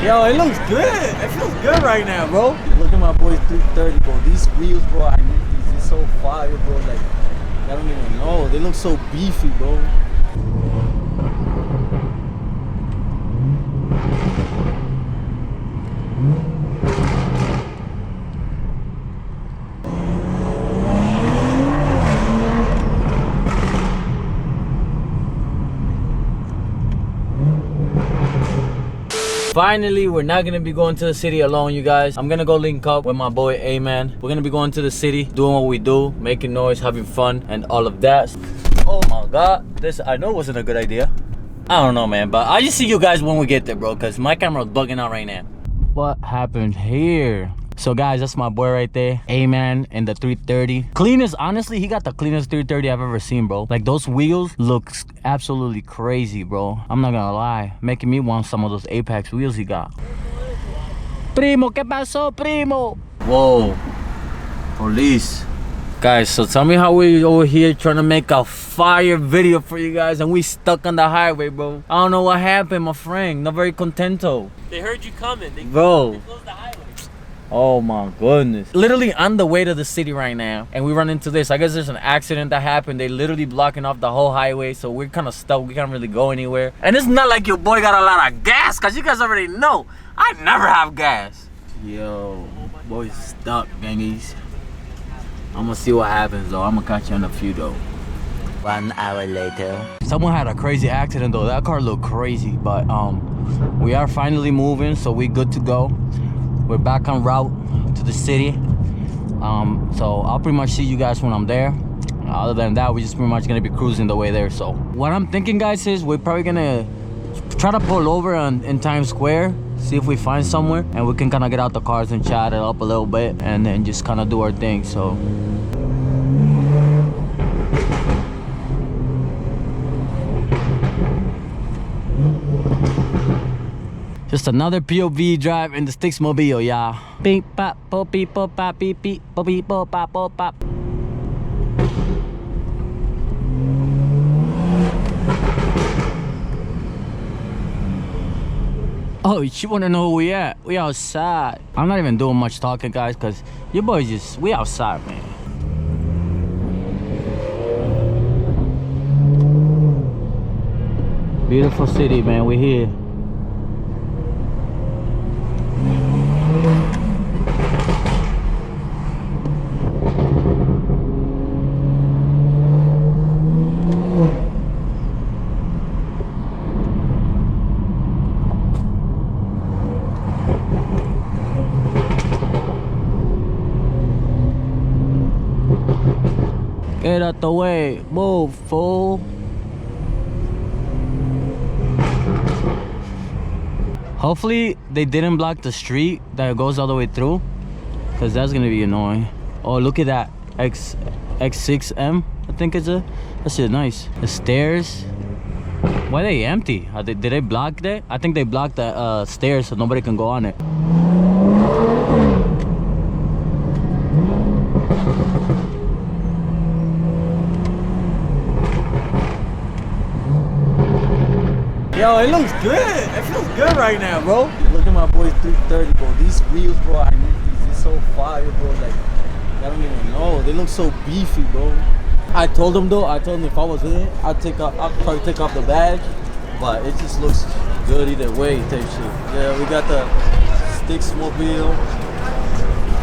Yo, it looks good. It feels good right now, bro. Look at my boy's 330, bro. These wheels, bro, I need these. They're so fire, bro. Like, I don't even know. They look so beefy, bro. Finally, we're not gonna be going to the city alone, you guys. I'm gonna go link up with my boy A-Man. We're gonna be going to the city, doing what we do, making noise, having fun, and all of that. Oh my god, this I know wasn't a good idea. I don't know, man, but I'll just see you guys when we get there, bro, because my camera's bugging out right now. What happened here? So guys, that's my boy right there, A-Man in the 330. Cleanest, honestly, he got the cleanest 330 I've ever seen, bro. Like, those wheels look absolutely crazy, bro. I'm not gonna lie, making me want some of those Apex wheels he got. Primo, ¿qué pasó, primo? Whoa, police. Guys, so tell me how we over here trying to make a fire video for you guys and we stuck on the highway, bro. I don't know what happened, my friend. Not very contento. They heard you coming. They closed the highway. Oh my goodness. Literally on the way to the city right now, and we run into this. I guess there's an accident that happened. They literally blocking off the whole highway, so we're kind of stuck. We can't really go anywhere. And it's not like your boy got a lot of gas, because you guys already know I never have gas. Yo, boy's stuck, gangies. I'm gonna see what happens though. I'm gonna catch you in a few though. 1 hour later. Someone had a crazy accident though. That car looked crazy, but we are finally moving, so we good to go. We're back en route to the city. So I'll pretty much see you guys when I'm there. Other than that, we're just pretty much gonna be cruising the way there. So what I'm thinking, guys, is we're probably gonna try to pull over in Times Square, see if we find somewhere, and we can kind of get out the cars and chat it up a little bit, and then just kind of do our thing. So just another POV drive in the Sticks Mobile, y'all. Beep pop, pop, beep pop, pop, beep beep, pop, beep pop, pop, pop, pop. Oh, you wanna know where we at? We outside. I'm not even doing much talking, guys, cause your boy we outside, man. Beautiful city, man. We here. Get out the way, move, fool. Hopefully they didn't block the street that goes all the way through, because that's gonna be annoying. Oh, look at that X6M, I think it's a. That shit nice. The stairs, why are they empty? Did they block that? I think they blocked the stairs so nobody can go on it. Yo, it looks good. It feels good right now, bro. Look at my boy's 330, bro. These wheels, bro, I need these. They're so fire, bro. Like, I don't even know. They look so beefy, bro. I told him though, if I was in it, I'd probably take off the badge, but it just looks good either way, type shit. Yeah, we got the Sticks Mobile.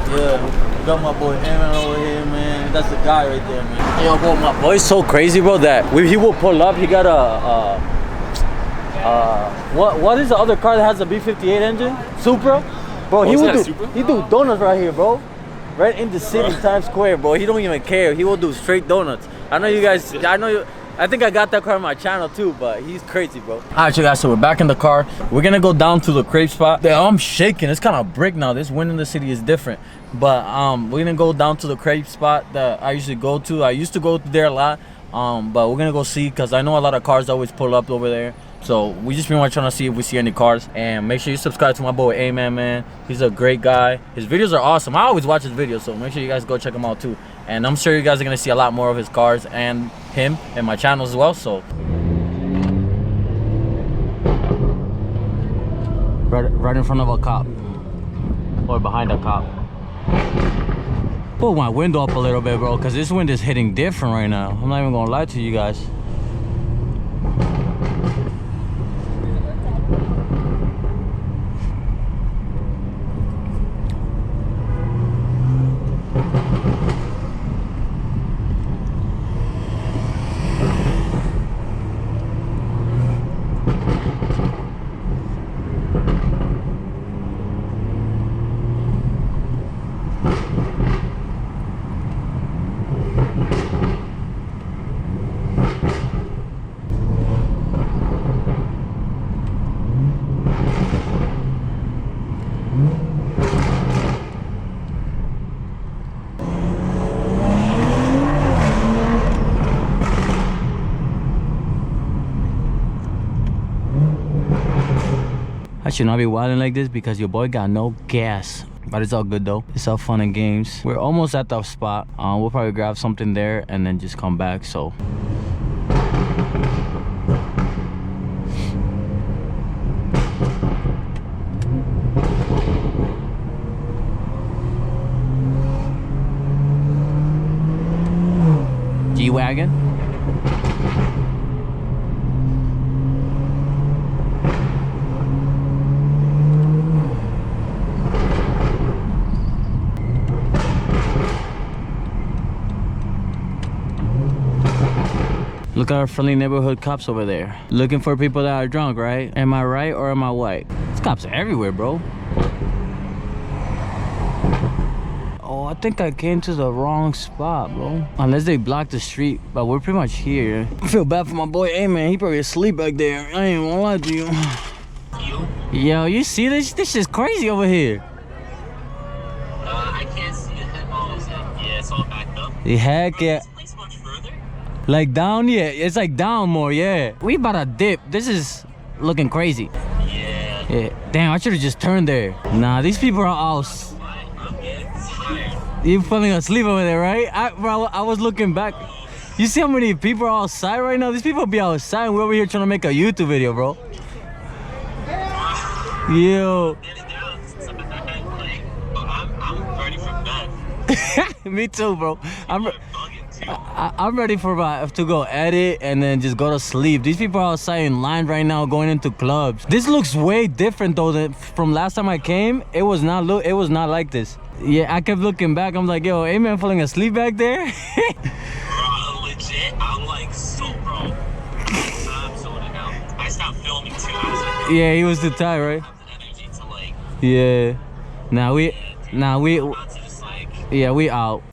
Yeah, we got my boy A-Man over here, man. That's the guy right there, man. Yo, bro, my boy's so crazy, bro, that when he will pull up, he got what is the other car that has a B58 engine? Supra? Bro, he do donuts right here, bro. Right in the city, Times Square, bro. He don't even care. He will do straight donuts. I know you guys, I think I got that car on my channel too, but he's crazy, bro. Alright, you guys, so we're back in the car. We're gonna go down to the crepe spot. I'm shaking. It's kind of brick now. This wind in the city is different. But we're gonna go down to the crepe spot that I usually go to. I used to go there a lot. But we're gonna go see, because I know a lot of cars always pull up over there. So we just been trying to see if we see any cars. And make sure you subscribe to my boy A-Man, man. He's a great guy. His videos are awesome. I always watch his videos, so make sure you guys go check him out too. And I'm sure you guys are gonna see a lot more of his cars and him and my channel as well. So right in front of a cop. Or behind a cop. Pull my window up a little bit, bro, because this wind is hitting different right now. I'm not even gonna lie to you guys. I should not be wilding like this because your boy got no gas. But it's all good though. It's all fun and games. We're almost at the spot. We'll probably grab something there and then just come back. So G-Wagon. Look at our friendly neighborhood cops over there. Looking for people that are drunk, right? Am I right or am I white? These cops are everywhere, bro. Oh, I think I came to the wrong spot, bro. Unless they blocked the street, but we're pretty much here. I feel bad for my boy. Hey, man, he probably asleep back there. I ain't gonna lie to you. Yo, you see this? This shit's crazy over here. I can't see it. Oh, yeah, it's all backed up. The heck yeah. Like down, yeah, it's like down more, yeah. We about to dip. This is looking crazy. Yeah. Damn, I should have just turned there. Nah, these people are all. I'm getting tired. You falling asleep over there, right? Bro, I was looking back. You see how many people are outside right now? These people be outside and we're over here trying to make a YouTube video, bro. Yo. I'm ready for bed. Me too, bro. I'm ready for to go edit and then just go to sleep. These people are outside in line right now going into clubs. This looks way different though than from last time I came. It was not like this. Yeah, I kept looking back. I'm like, yo, hey man, falling asleep back there. Bro, legit, I'm like so broke. I'm zoning out. I stopped filming 2 hours ago. Yeah, he was too tired, right? I have the energy to like. Yeah. Now we About to just, like, yeah, we out.